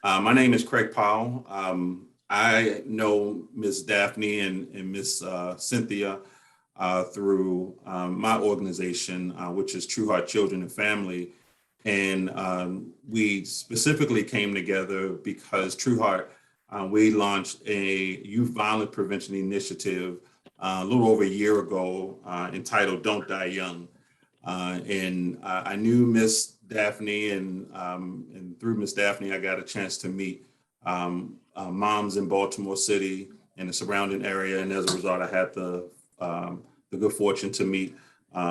My name is Craig Powell. I know Miss Daphne and Miss Cynthia through my organization, which is True Heart Children and Family. And we specifically came together because True Heart, we launched a youth violence prevention initiative a little over a year ago entitled Don't Die Young. And I knew Miss Daphne, and through Miss Daphne, I got a chance to meet moms in Baltimore City and the surrounding area. And as a result, I had the good fortune to meet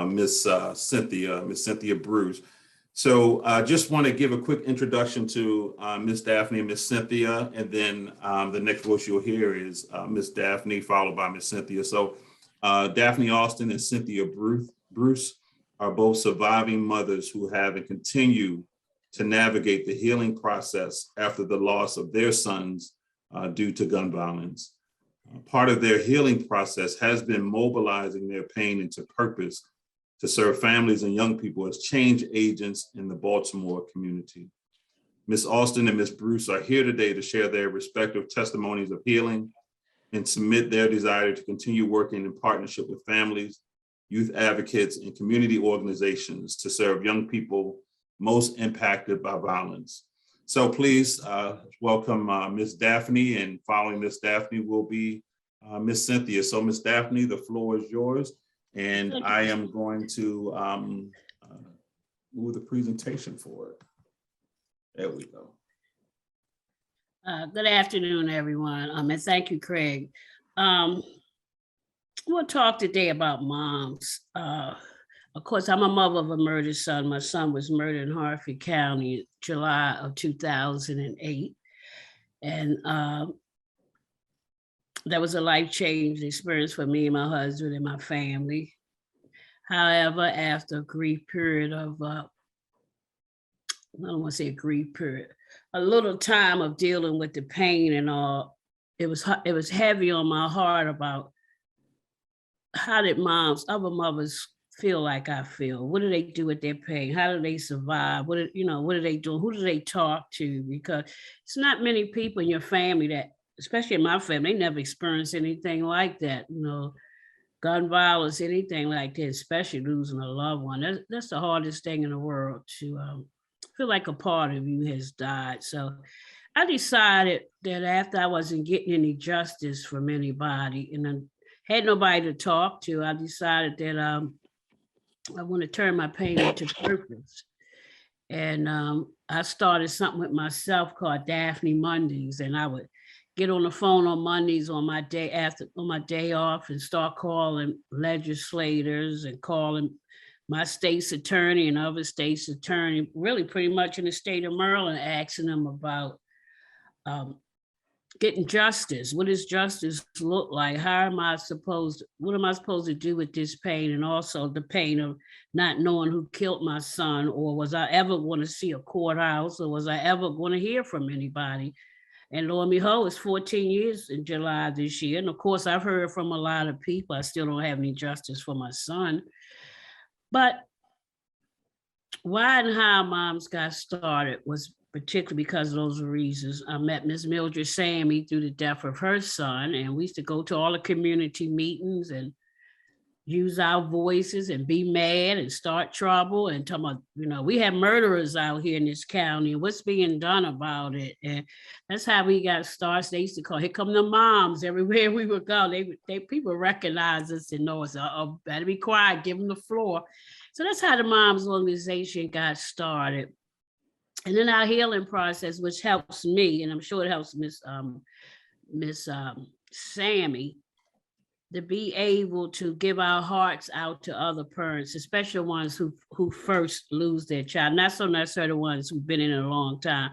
Miss Cynthia Bruce. So I just want to give a quick introduction to Miss Daphne and Miss Cynthia, and then the next voice you'll hear is Miss Daphne, followed by Miss Cynthia. So Daphne Alston and Cynthia Bruce are both surviving mothers who have and continue to navigate the healing process after the loss of their sons due to gun violence. Part of their healing process has been mobilizing their pain into purpose to serve families and young people as change agents in the Baltimore community. Ms. Alston and Ms. Bruce are here today to share their respective testimonies of healing and submit their desire to continue working in partnership with families, youth advocates, and community organizations to serve young people most impacted by violence. So please welcome Ms. Daphne, and following Ms. Daphne will be Ms. Cynthia. So Ms. Daphne, the floor is yours. And I am going to move the presentation forward. There we go. Good afternoon, everyone. And thank you, Craig. We'll talk today about moms. Of course, I'm a mother of a murdered son. My son was murdered in Harford County, July of 2008. And that was a life-changing experience for me and my husband and my family. However, after a grief period of, I don't want to say a grief period, a little time of dealing with the pain and all, it was heavy on my heart about how did other mothers feel like I feel? What do they do with their pain? How do they survive? What are they doing? Who do they talk to? Because it's not many people in your family that, especially in my family, they never experienced anything like that, gun violence, anything like that, especially losing a loved one. That's the hardest thing in the world, to feel like a part of you has died. So I decided that after I wasn't getting any justice from anybody and I had nobody to talk to, I decided that I want to turn my pain into purpose. And I started something with myself called Daphne Mondays, and I would get on the phone on Mondays on my day off and start calling legislators and calling my state's attorney and other states' attorney, really pretty much in the state of Maryland, asking them about getting justice. What does justice look like? what am I supposed to do with this pain? And also the pain of not knowing who killed my son, or was I ever going to see a courthouse, or was I ever going to hear from anybody? And lo and behold, it's 14 years in July this year. And of course, I've heard from a lot of people. I still don't have any justice for my son. But why and how moms got started was particularly because of those reasons. I met Miss Mildred Sammy through the death of her son, and we used to go to all the community meetings and use our voices and be mad and start trouble and talk about, we have murderers out here in this county and what's being done about it. And that's how we got started. They used to call, here come the moms everywhere we would go. They people recognize us and know us. Oh, better be quiet, give them the floor. So that's how the moms organization got started. And then our healing process, which helps me, and I'm sure it helps Miss Sammy, to be able to give our hearts out to other parents, especially ones who first lose their child, not so necessarily the ones who've been in it a long time,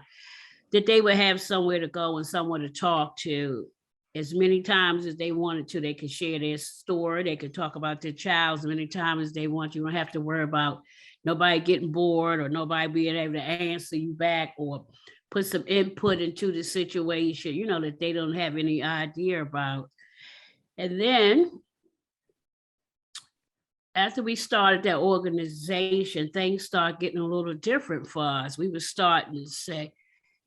that they would have somewhere to go and someone to talk to as many times as they wanted to. They could share their story. They could talk about their child as many times as they want. You don't have to worry about nobody getting bored or nobody being able to answer you back or put some input into the situation, that they don't have any idea about. And then after we started that organization, things started getting a little different for us. We were starting to say,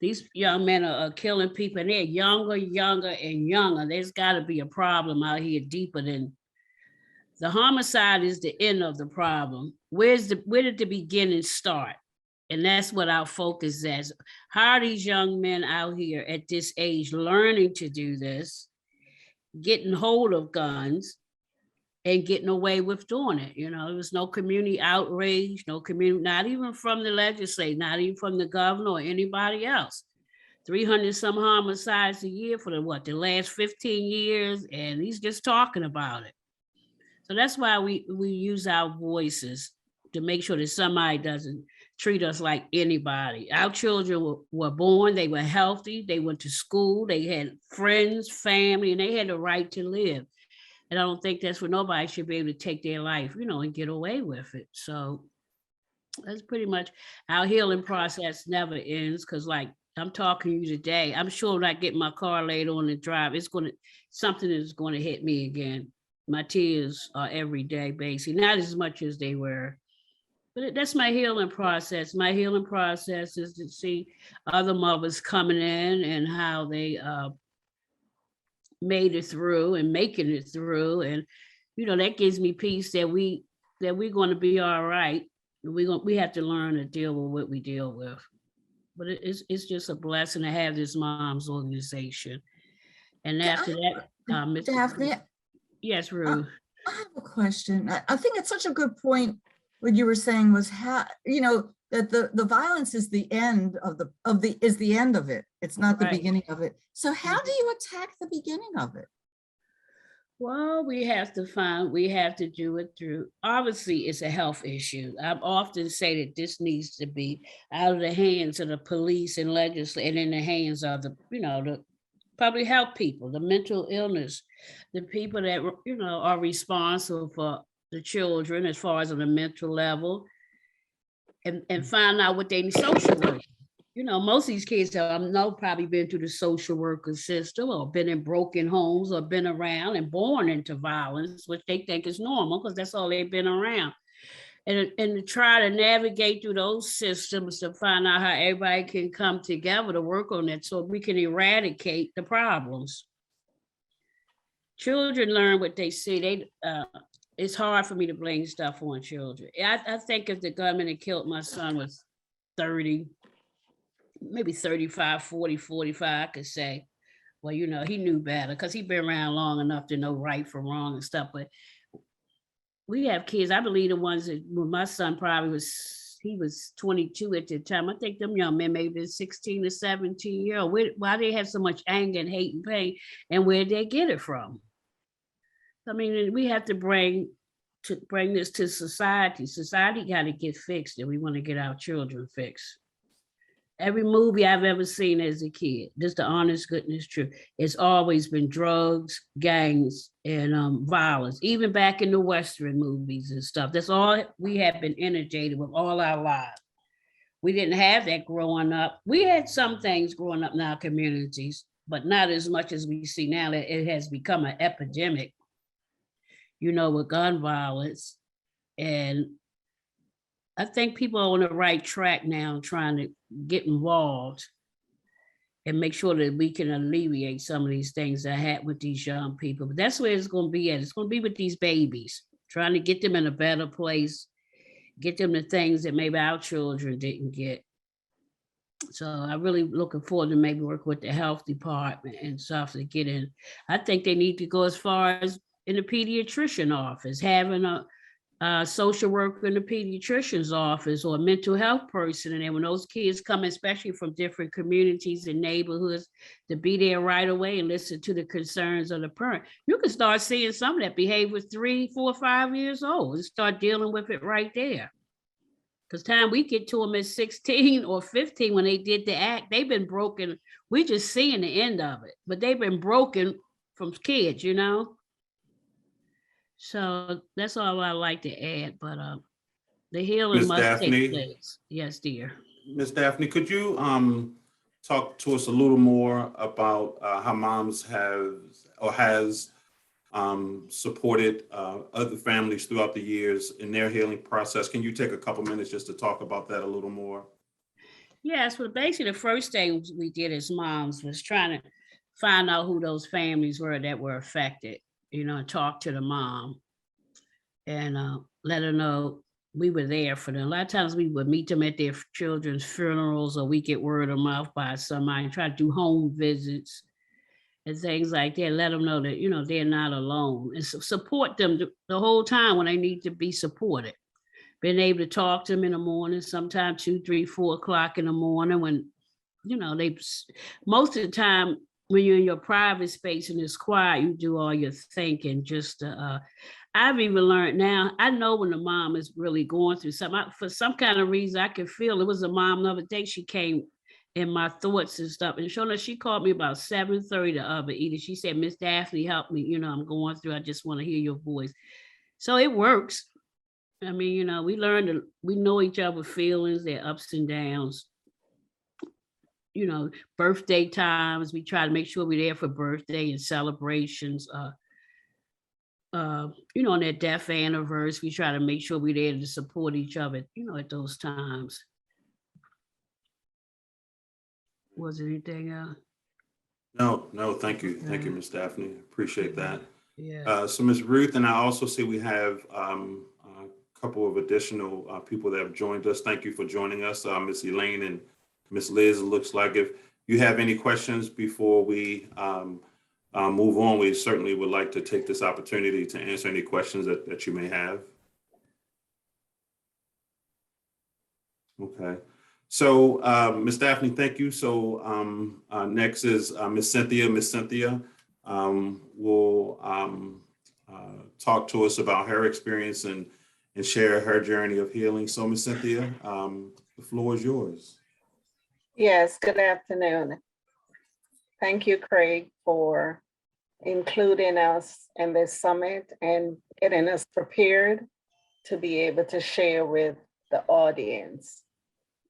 These young men are killing people, and they're younger, younger, and younger. There's got to be a problem out here deeper than the homicide is the end of the problem. Where did the beginning start? And that's what our focus is. How are these young men out here at this age learning to do this, getting hold of guns, and getting away with doing it? You know, there was no community outrage, no community, not even from the legislature, not even from the governor or anybody else. 300 some homicides a year for the last 15 years, and he's just talking about it. So that's why we use our voices to make sure that somebody doesn't treat us like anybody. Our children were born, they were healthy, they went to school, they had friends, family, and they had the right to live. And I don't think that's what nobody should be able to take their life, you know, and get away with it. So that's pretty much our healing process never ends, because like I'm talking to you today, I'm sure when I get my car later on the drive, something is going to hit me again. My tears are every day, basically, not as much as they were. But that's my healing process. My healing process is to see other mothers coming in and how they made it through and making it through. And, you know, that gives me peace that we're going to be all right. We have to learn to deal with what we deal with. But it's just a blessing to have this mom's organization. And after that, Daphne, yes, Ruth. I have a question. I think it's such a good point. What you were saying was how, you know, that the violence is the end of the end of it. It's not the beginning of it. So how do you attack the beginning of it? Well, we have to do it through, obviously it's a health issue. I often say that this needs to be out of the hands of the police and legislature, and in the hands of the public health people, the mental illness, the people that, you know, are responsible for the children as far as on the mental level, and find out what they need. Social work. You know, most of these kids I know probably been through the social worker system, or been in broken homes, or been around and born into violence, which they think is normal because that's all they've been around. And to try to navigate through those systems to find out how everybody can come together to work on it so we can eradicate the problems. Children learn what they see. It's hard for me to blame stuff on children. I think if the gunman that killed my son was 30, maybe 35, 40, 45, I could say, well, you know, he knew better because he'd been around long enough to know right from wrong and stuff. But we have kids, I believe the ones that, well, my son he was 22 at the time. I think them young men maybe 16 to 17 years old. Why they have so much anger and hate and pain, and where they get it from? I mean, we have to bring this to society. Society got to get fixed if we want to get our children fixed. Every movie I've ever seen as a kid, just the honest goodness truth, it's always been drugs, gangs, and violence. Even back in the Western movies and stuff, that's all we have been inundated with all our lives. We didn't have that growing up. We had some things growing up in our communities, but not as much as we see now. That it has become an epidemic, you know, with gun violence. And I think people are on the right track now, trying to get involved and make sure that we can alleviate some of these things that happen with these young people. But that's where it's going to be at. It's going to be with these babies, trying to get them in a better place, get them the things that maybe our children didn't get. So I'm really looking forward to maybe work with the health department and stuff to get in. I think they need to go as far as in the pediatrician office, having a social worker in the pediatrician's office, or a mental health person. And then when those kids come, especially from different communities and neighborhoods, to be there right away and listen to the concerns of the parent. You can start seeing some of that behavior 3, 4, 5 years old and start dealing with it right there. Because time we get to them at 16 or 15 when they did the act, they've been broken. We're just seeing the end of it, but they've been broken from kids, you know? So that's all I like to add, but the healing Ms. must Daphne? take place. Yes, dear. Ms. Daphne, could you talk to us a little more about how moms have or has supported other families throughout the years in their healing process? Can you take a couple minutes just to talk about that a little more? Yes, well, basically the first thing we did as moms was trying to find out who those families were that were affected, and talk to the mom and let her know we were there for them. A lot of times we would meet them at their children's funerals, or we get word of mouth by somebody, try to do home visits and things like that. Let them know that, they're not alone, and support them the whole time when they need to be supported. Being able to talk to them in the morning, sometimes 2, 3, 4 o'clock in the morning when, they, most of the time when you're in your private space and it's quiet, you do all your thinking. I've even learned now, I know when the mom is really going through something. For some kind of reason, I can feel it. Was a mom the other day, she came in my thoughts and stuff. And sure enough, she called me about 7:30 the other evening. She said, Miss Daphne, help me. I'm going through, I just want to hear your voice. So it works. I mean, we we know each other's feelings, their ups and downs. Birthday times, we try to make sure we're there for birthday and celebrations. On their death anniversary, we try to make sure we're there to support each other, at those times. Was there anything else? No, thank you. Thank you, Miss Daphne. Appreciate that. Yeah. So Miss Ruth, and I also see we have a couple of additional people that have joined us. Thank you for joining us, Miss Elaine and Miss Liz. It looks like if you have any questions before we move on, we certainly would like to take this opportunity to answer any questions that you may have. Okay. So, Ms. Daphne, thank you. So next is Ms. Cynthia. Ms. Cynthia will talk to us about her experience and share her journey of healing. So, Ms. Cynthia, the floor is yours. Yes, good afternoon. Thank you, Craig, for including us in this summit and getting us prepared to be able to share with the audience.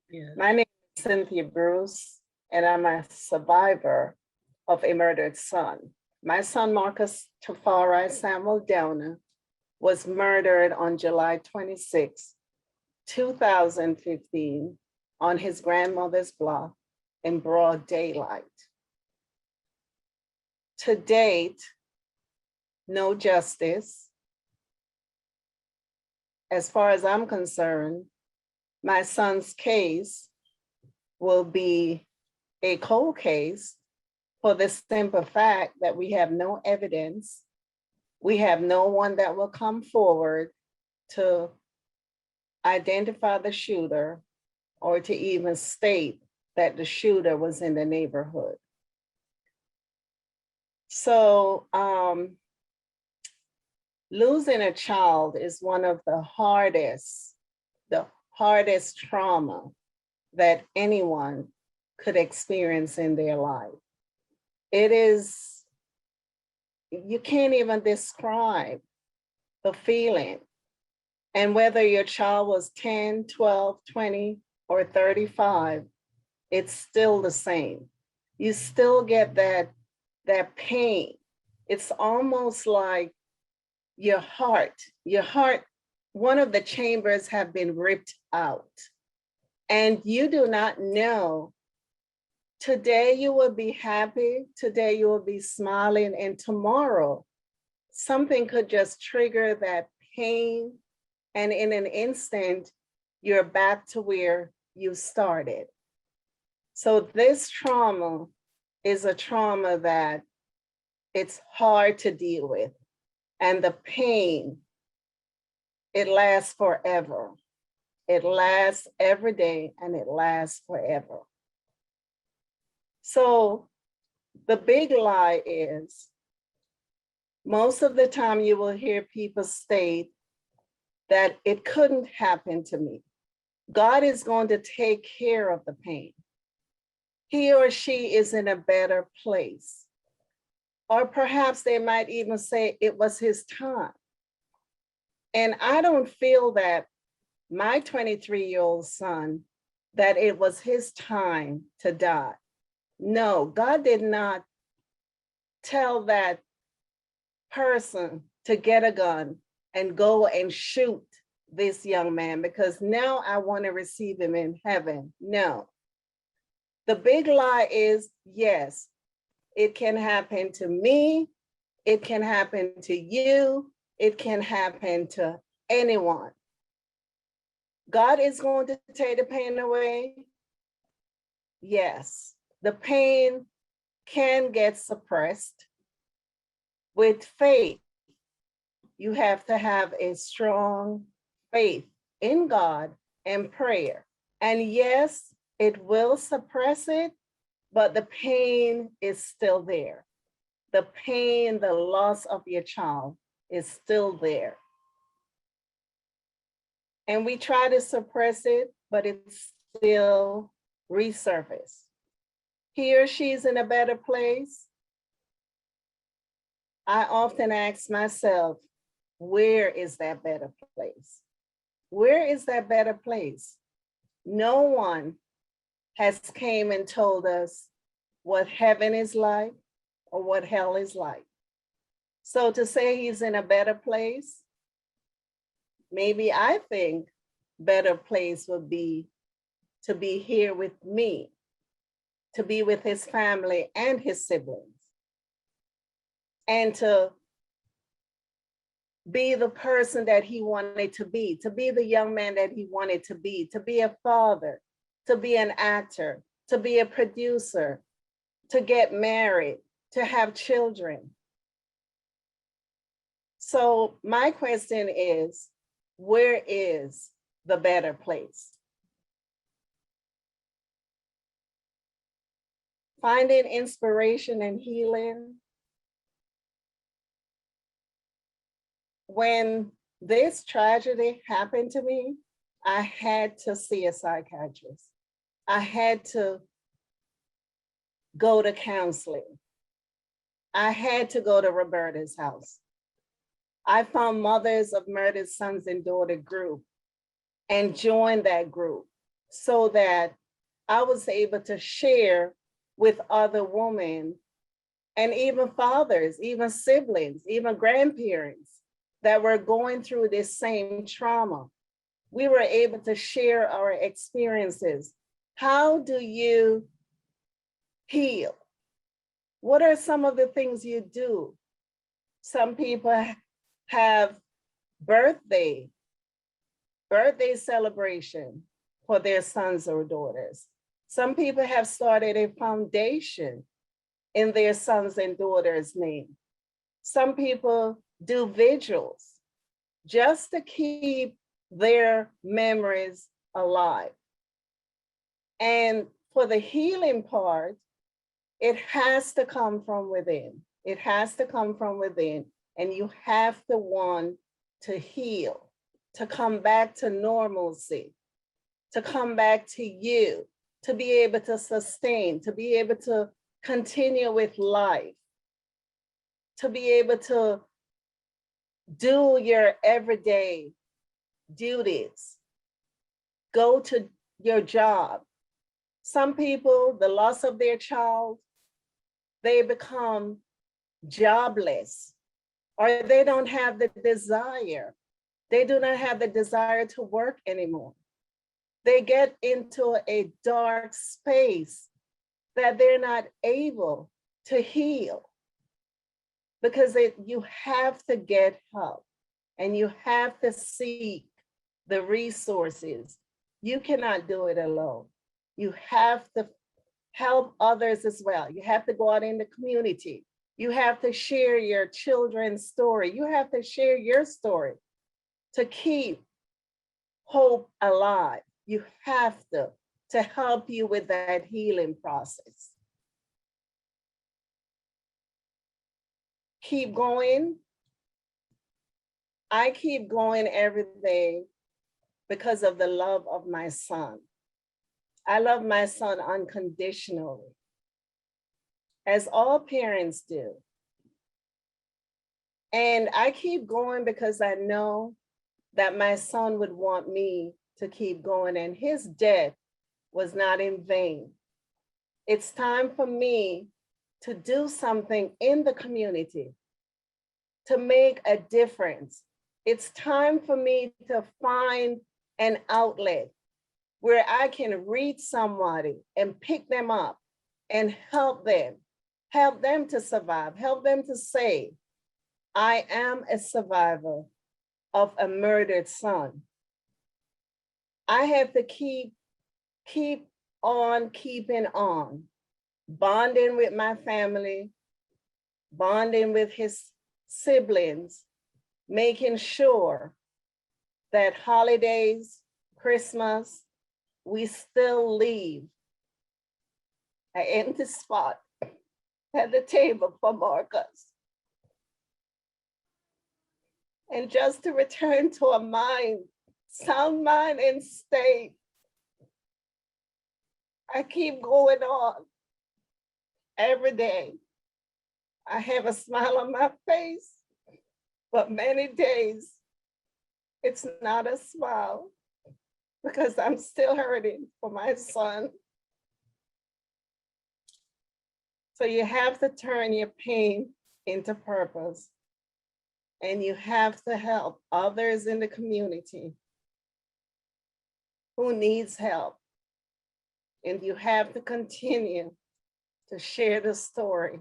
Yeah. My name is Cynthia Bruce, and I'm a survivor of a murdered son. My son, Marcus Tafari Samuel Downer, was murdered on July 26, 2015, on his grandmother's block in broad daylight. To date, no justice. As far as I'm concerned, my son's case will be a cold case for the simple fact that we have no evidence. We have no one that will come forward to identify the shooter or to even state that the shooter was in the neighborhood. So losing a child is one of the hardest trauma that anyone could experience in their life. It is, you can't even describe the feeling. And whether your child was 10, 12, 20, or 35, it's still the same. You still get that pain. It's almost like your heart, one of the chambers have been ripped out. And you do not know, today you will be happy, today you will be smiling, and tomorrow something could just trigger that pain. And in an instant, you're back to where you started. So this trauma is a trauma that it's hard to deal with. And the pain, it lasts forever. It lasts every day and it lasts forever. So the big lie is, most of the time you will hear people state that it couldn't happen to me. God is going to take care of the pain. He or she is in a better place. Or perhaps they might even say it was his time. And I don't feel that my 23-year-old son, that it was his time to die. No, God did not tell that person to get a gun and go and shoot this young man because now I want to receive him in heaven. No, The big lie is, yes, it can happen to me. It can happen to you. It can happen to anyone. God is going to take the pain away. Yes, the pain can get suppressed. With faith, you have to have a strong faith in God and prayer. And yes, it will suppress it, but the pain is still there. The pain, the loss of your child is still there. And we try to suppress it, but it's still resurface. He or she's in a better place. I often ask myself, where is that better place? Where is that better place? No one has came and told us what heaven is like or what hell is like. So to say he's in a better place, maybe I think better place would be to be here with me, to be with his family and his siblings, and to be the person that he wanted to be the young man that he wanted to be a father, to be an actor, to be a producer, to get married, to have children. So my question is, where is the better place? Finding inspiration and healing. When this tragedy happened to me, I had to see a psychiatrist. I had to go to counseling. I had to go to Roberta's house. I found Mothers of Murdered Sons and Daughter group and joined that group so that I was able to share with other women and even fathers, even siblings, even grandparents that were going through this same trauma. We were able to share our experiences. How do you heal? What are some of the things you do? Some people have birthday celebration for their sons or daughters. Some people have started a foundation in their sons and daughters' name. Some people do vigils just to keep their memories alive. And for the healing part, it has to come from within. It has to come from within, and you have to want to heal, to come back to normalcy, to come back to you, to be able to sustain, to be able to continue with life, to be able to do your everyday duties, go to your job. Some people, the loss of their child, they become jobless, or they don't have the desire. They do not have the desire to work anymore. They get into a dark space that they're not able to heal, because you have to get help and you have to seek the resources. You cannot do it alone. You have to help others as well. You have to go out in the community. You have to share your children's story. You have to share your story to keep hope alive. You have to help you with that healing process. Keep going. I keep going every day because of the love of my son. I love my son unconditionally, as all parents do. And I keep going because I know that my son would want me to keep going, and his death was not in vain. It's time for me to do something in the community, to make a difference. It's time for me to find an outlet where I can reach somebody and pick them up and help them to survive, help them to say, I am a survivor of a murdered son. I have to keep on keeping on, bonding with my family, bonding with his siblings, making sure that holidays, Christmas, we still leave an empty spot at the table for Marcus. And just to return to a sound mind and state. I keep going on every day. I have a smile on my face, but many days it's not a smile because I'm still hurting for my son. So you have to turn your pain into purpose, and you have to help others in the community who needs help. And you have to continue to share the story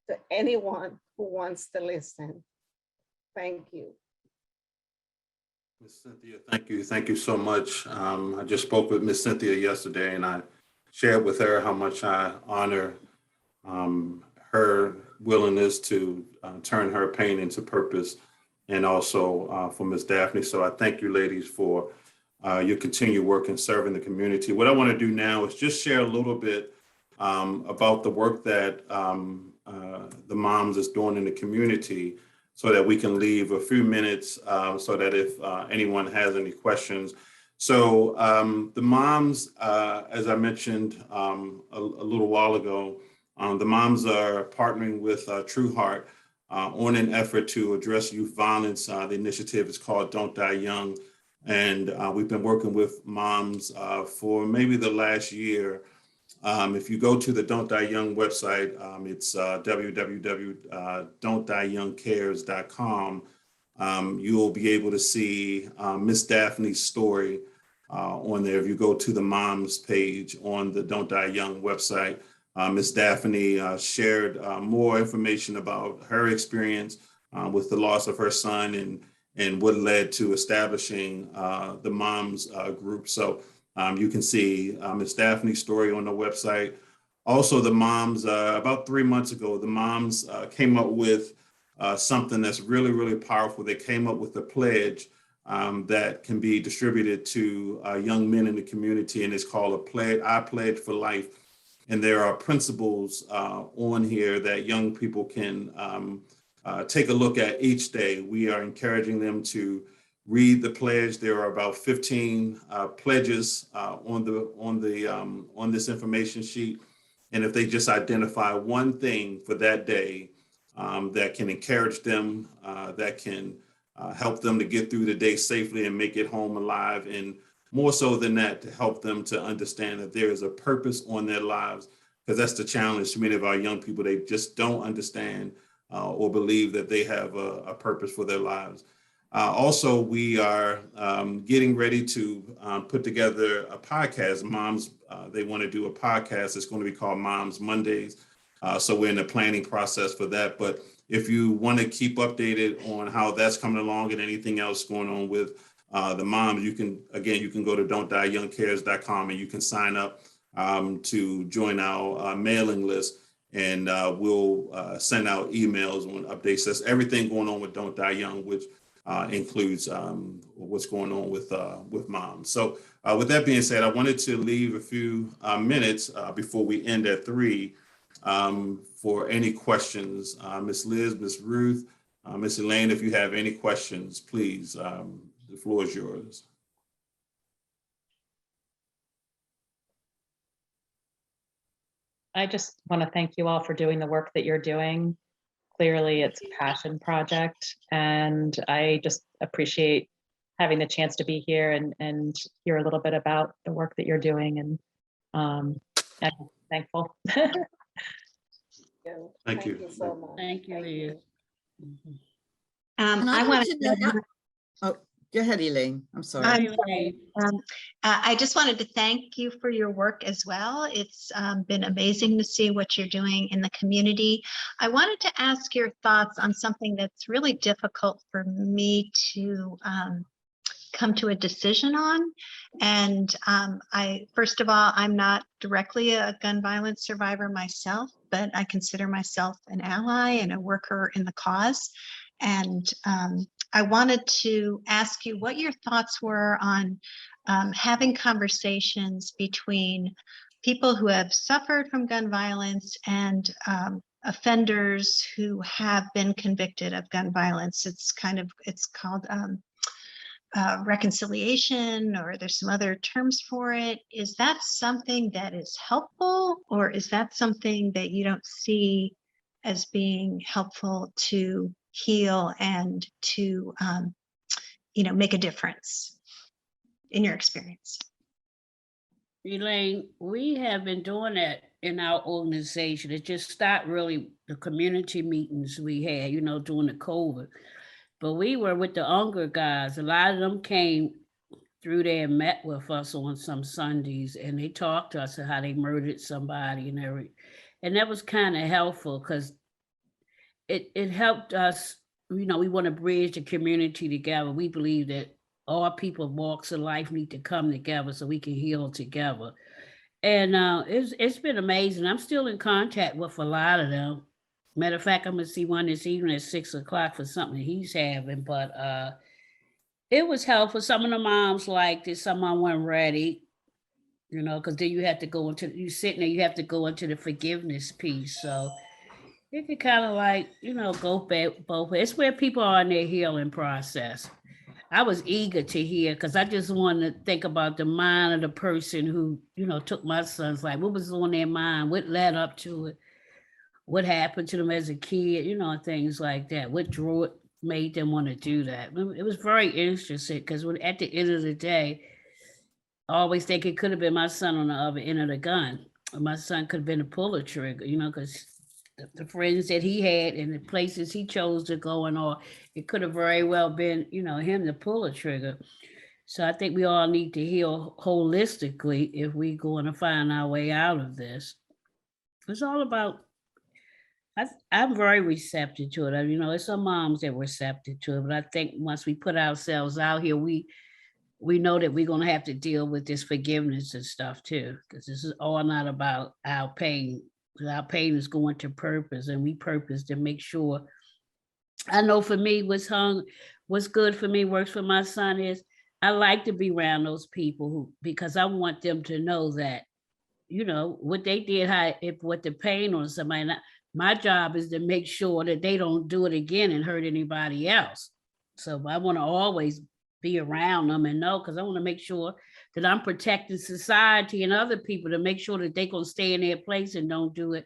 to anyone who wants to listen. Thank you. Ms. Cynthia, thank you. Thank you so much. I just spoke with Ms. Cynthia yesterday, and I shared with her how much I honor her willingness to turn her pain into purpose, and also for Ms. Daphne. So I thank you, ladies, for your continued work in serving the community. What I want to do now is just share a little bit about the work that the moms is doing in the community, so that we can leave a few minutes so that if anyone has any questions. So the moms, as I mentioned a little while ago, the moms are partnering with True Heart on an effort to address youth violence. The initiative is called Don't Die Young. And we've been working with moms for maybe the last year. If you go to the Don't Die Young website, it's www.don'tdieyoungcares.com. You'll be able to see Miss Daphne's story on there. If you go to the moms page on the Don't Die Young website, Miss Daphne shared more information about her experience with the loss of her son and what led to establishing the moms group. So you can see Ms. Daphne's story on the website. Also, the moms, about 3 months ago, the moms came up with something that's really, really powerful. They came up with a pledge that can be distributed to young men in the community, and it's called a pledge, I Pledge for Life. And there are principles on here that young people can take a look at each day. We are encouraging them to read the pledge. There are about 15 pledges on this information sheet, and if they just identify one thing for that day that can encourage them, that can help them to get through the day safely and make it home alive, and more so than that, to help them to understand that there is a purpose on their lives, because that's the challenge to many of our young people. They just don't understand or believe that they have a purpose for their lives. Also, we are getting ready to put together a podcast. Moms, they want to do a podcast. It's going to be called Moms Mondays. So we're in the planning process for that. But if you want to keep updated on how that's coming along and anything else going on with the moms, you can go to don'tdieyoungcares.com and you can sign up to join our mailing list. And we'll send out emails on updates. That's everything going on with Don't Die Young, which includes what's going on with moms. So with that being said, I wanted to leave a few minutes before we end at 3 for any questions. Ms. Liz, Ms. Ruth, Ms. Elaine, if you have any questions, please, the floor is yours. I just want to thank you all for doing the work that you're doing. Clearly, it's a passion project, and I just appreciate having the chance to be here and hear a little bit about the work that you're doing, and I'm thankful. Thank you so much. Thank you, Liz. And I I'd want like to to know, Go ahead, Elaine. I'm sorry. Hi, I'm Elaine. sorry. I just wanted to thank you for your work as well. It's been amazing to see what you're doing in the community. I wanted to ask your thoughts on something that's really difficult for me to come to a decision on. And first of all, I'm not directly a gun violence survivor myself, but I consider myself an ally and a worker in the cause. And I wanted to ask you what your thoughts were on having conversations between people who have suffered from gun violence and offenders who have been convicted of gun violence. It's called reconciliation, or there's some other terms for it. Is that something that is helpful, or is that something that you don't see as being helpful to heal and to make a difference in your experience? Elaine, we have been doing that in our organization. It just started really the community meetings we had, during the COVID. But we were with the Unger guys. A lot of them came through there and met with us on some Sundays, and they talked to us about how they murdered somebody and everything. And that was kind of helpful because it helped us. We want to bridge the community together. We believe that all people walks of life need to come together so we can heal together. And it's been amazing. I'm still in contact with a lot of them. Matter of fact, I'm gonna see one this evening at 6 o'clock for something he's having. But it was helpful. Some of the moms liked it. Some of them weren't ready, because then you have to go into you sitting there. You have to go into the forgiveness piece. So it could kind of go back both ways. It's where people are in their healing process. I was eager to hear because I just wanted to think about the mind of the person who, took my son's life. What was on their mind? What led up to it? What happened to them as a kid? Things like that. What drew it, made them want to do that? It was very interesting because at the end of the day, I always think it could have been my son on the other end of the gun. Or my son could have been a puller trigger, because the friends that he had and the places he chose to go and all, it could have very well been, him to pull a trigger. So I think we all need to heal holistically if we're going to find our way out of this. It's all about, I'm very receptive to it. It's some moms that were receptive to it, but I think once we put ourselves out here, we know that we're going to have to deal with this forgiveness and stuff too, because this is all not about our pain. Our pain is going to purpose, and we purpose to make sure. I know for me, what's good for me, works for my son is I like to be around those people because I want them to know that, what they did, what the pain on somebody. My job is to make sure that they don't do it again and hurt anybody else. So I want to always be around them and know, because I want to make sure that I'm protecting society and other people to make sure that they're going to stay in their place and don't do it.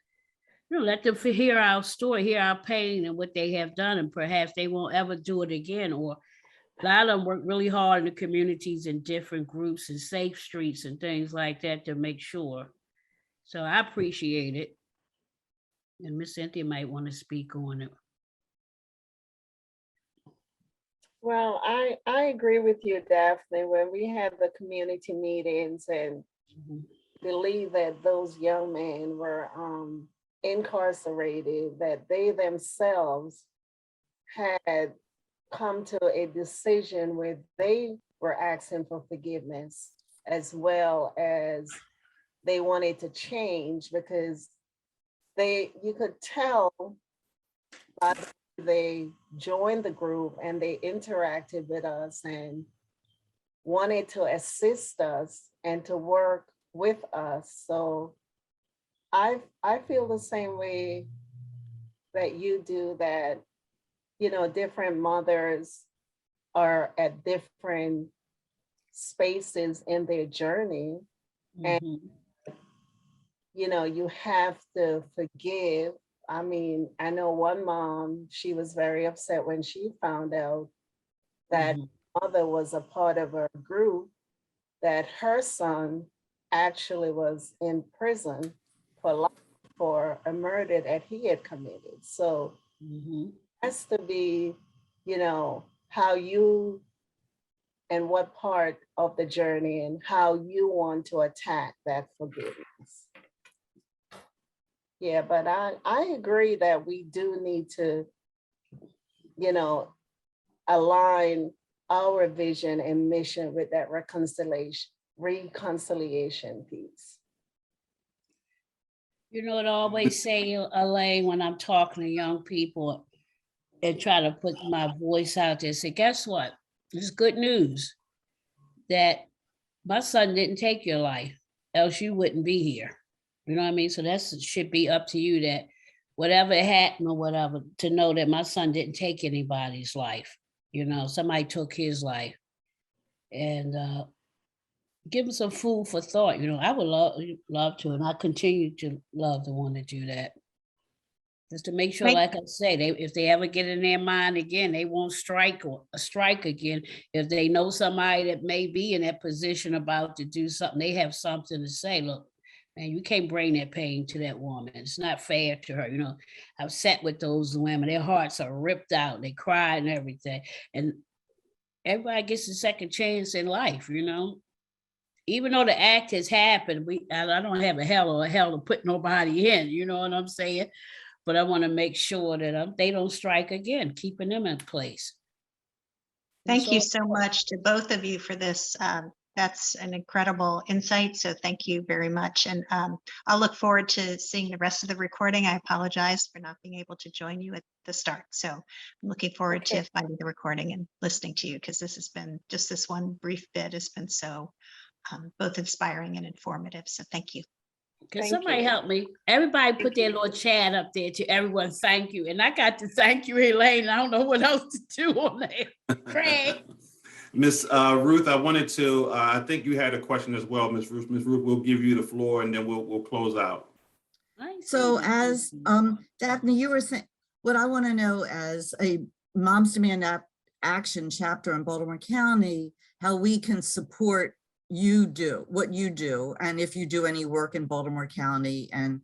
Let them hear our story, hear our pain and what they have done, and perhaps they won't ever do it again. Or a lot of them work really hard in the communities in different groups and safe streets and things like that to make sure. So I appreciate it. And Miss Cynthia might want to speak on it. Well, I agree with you, Daphne. When we had the community meetings and believe that those young men were incarcerated, that they themselves had come to a decision where they were asking for forgiveness, as well as they wanted to change, because you could tell by they joined the group and they interacted with us and wanted to assist us and to work with us. So I feel the same way that you do, that, different mothers are at different spaces in their journey. And, you have to forgive. I mean, I know one mom, she was very upset when she found out that mother was a part of a group, that her son actually was in prison for life for a murder that he had committed. So it has to be, how you and what part of the journey and how you want to attack that forgiveness. Yeah, but I agree that we do need to, you know, align our vision and mission with that reconciliation piece. You know what I always say, Elaine, when I'm talking to young people and try to put my voice out there, say, guess what? It's good news that my son didn't take your life, else you wouldn't be here. You know what I mean? So that should be up to you, that whatever happened or whatever, to know that my son didn't take anybody's life. You know, somebody took his life. And give him some food for thought. You know, I would love to, and I continue to love to want to do that. Just to make sure, Thank- like I say, if they ever get in their mind again, they won't strike again. If they know somebody that may be in that position about to do something, they have something to say. Look, man, you can't bring that pain to that woman. It's not fair to her. You know, I've sat with those women. Their hearts are ripped out. They cry and everything. And everybody gets a second chance in life, you know. Even though the act has happened, I don't have a hell to put nobody in, you know what I'm saying? But I want to make sure that they don't strike again, keeping them in place. Thank you so much to both of you for this. That's an incredible insight. So thank you very much. And I'll look forward to seeing the rest of the recording. I apologize for not being able to join you at the start. So I'm looking forward to finding the recording and listening to you, because this has been just this one brief bit has been so both inspiring and informative. So thank you. Can somebody help me? Everybody put their little chat up there to everyone. Thank you. And I got to thank you, Elaine. I don't know what else to do on there. Craig. Miss Ruth, I wanted to, I think you had a question as well, Miss Ruth. Miss Ruth, we'll give you the floor and then we'll close out. So as Daphne, you were saying, what I want to know as a Moms Demand Action chapter in Baltimore County, how we can support what you do, and if you do any work in Baltimore County, and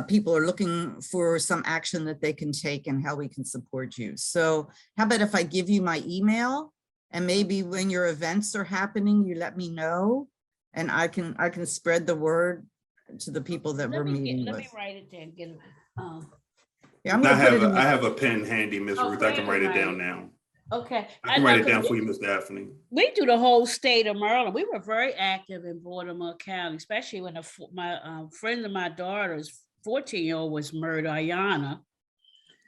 people are looking for some action that they can take, and how we can support you. So how about if I give you my email, and maybe when your events are happening, you let me know, and I can spread the word to the people that we're meeting with. Let me write it down. Get it. Yeah, I'm gonna put it in I have a pen handy, Miss Ruth. I can write it down now. Okay. I can write it down for you, Miss Daphne. We do the whole state of Maryland. We were very active in Baltimore County, especially when my friend of my daughter's 14-year-old was murdered, Ayana.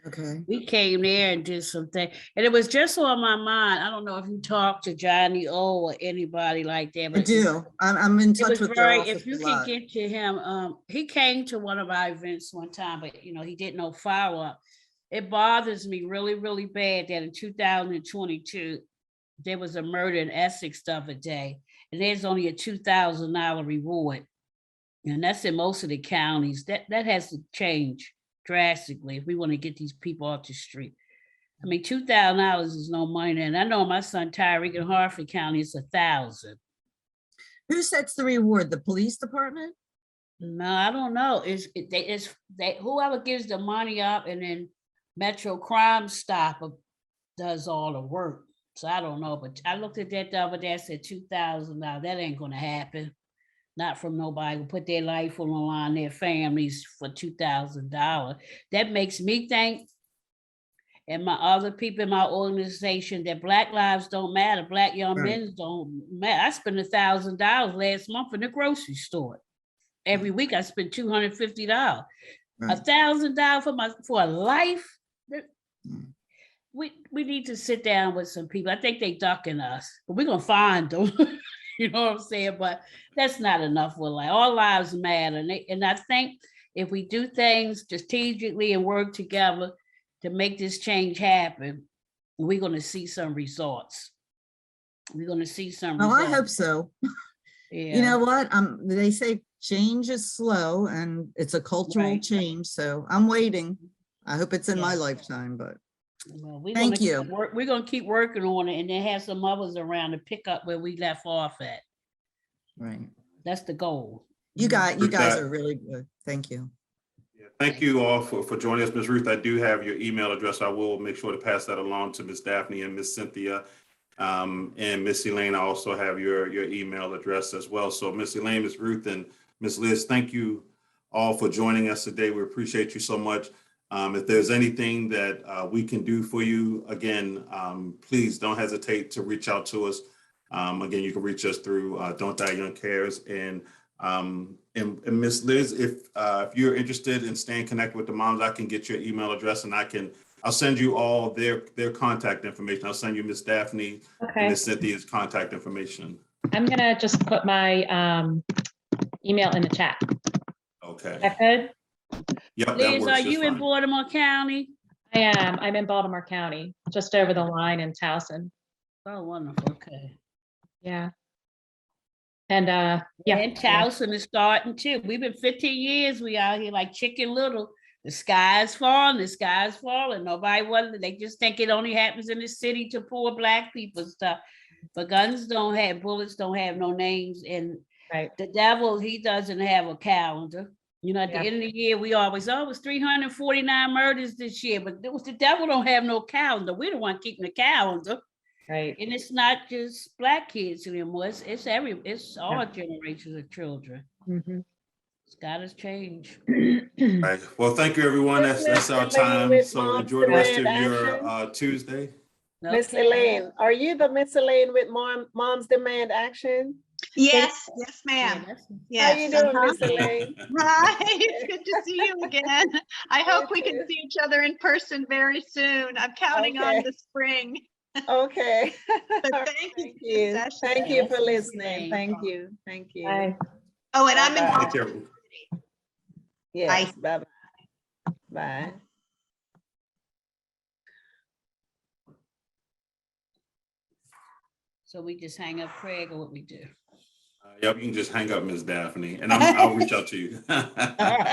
Okay. We came there and did something, and it was just on my mind. I don't know if you talked to Johnny O or anybody like that. But I do. I'm in touch with their office if you a can lot. get to him, he came to one of our events one time, but you know, he did no follow-up. It bothers me really, really bad that in 2022, there was a murder in Essex the other day, and there's only a $2,000 reward. And that's in most of the counties. That has to change drastically if we want to get these people off the street. I mean, $2,000 is no money. And I know my son Tyreek in Harford County is $1,000. Who sets the reward? The police department? No, I don't know. Whoever gives the money up, and then Metro Crime Stopper does all the work. So I don't know, but I looked at that the other day. I said $2,000. That ain't gonna happen. Not from nobody who put their life on the line, their families, for $2,000. That makes me think, and my other people in my organization, that Black lives don't matter. Black young men don't matter. I spent $1,000 last month in the grocery store. Every week I spend $250. $1,000 for a life. We need to sit down with some people. I think they ducking us, but we're gonna find them. You know what I'm saying? But that's not enough. We're like, all lives matter, and I think if we do things strategically and work together to make this change happen, we're gonna see some results. We're gonna see some. Oh, results. I hope so. Yeah. You know what? They say change is slow, and it's a cultural change. So I'm waiting. I hope it's in my lifetime, but well, thank you. We're gonna keep working on it, and then have some others around to pick up where we left off at. Right. That's the goal. You guys are really good. Thank you. Thank you all for joining us. Ms. Ruth, I do have your email address. I will make sure to pass that along to Ms. Daphne and Ms. Cynthia. And Miss Elaine, I also have your email address as well. So Miss Elaine, Miss Ruth, and Miss Liz, thank you all for joining us today. We appreciate you so much. If there's anything that we can do for you, again, please don't hesitate to reach out to us. Again, you can reach us through Don't Die Young Cares. And Miss Liz, if you're interested in staying connected with the moms, I can get your email address and I'll send you all their contact information. I'll send you Miss Daphne and Miss Cynthia's contact information. I'm gonna just put my email in the chat. Okay. Is that good? Yep, that Liz, works are just you in fine. Baltimore County? I am. I'm in Baltimore County, just over the line in Towson. Oh, wonderful. Okay. Yeah. And yeah. And Towson is starting too. We've been 15 years. We out here like Chicken Little. The sky is falling. The sky is falling. Nobody wanted. They just think it only happens in the city to poor Black people stuff. But guns don't have, bullets don't have no names. And Right. the devil, he doesn't have a calendar. You know, at Yeah. the end of the year, we always, oh, it was 349 murders this year. But the devil don't have no calendar. We're the one keeping the calendar. Right. And it's not just Black kids anymore. It's all generations of children. Mhm. It's gotta change. All right. Well, thank you, everyone. That's our Miss Elaine time. with So Moms enjoy the rest of Demand your Action. Tuesday. Miss Okay. Elaine, are you the Miss Elaine with Moms Demand Action? Yes, yes, Yeah, ma'am. that's- How Yes. you doing, uh-huh. Miss Elaine? Hi, it's good to see you again. I hope we too. can see each other in person very soon. I'm counting on Okay. the spring. Okay. But All right, thank you Thank for the you. session. Thank you for Yes, Miss listening. Elaine. Thank you. Thank you. Bye. Oh, and I'm Bye-bye. involved. Take care. Yes, bye-bye. Bye. So we just hang up Craig or what we do? Yep, you can just hang up, Miss Daphne, and I'll reach out to you.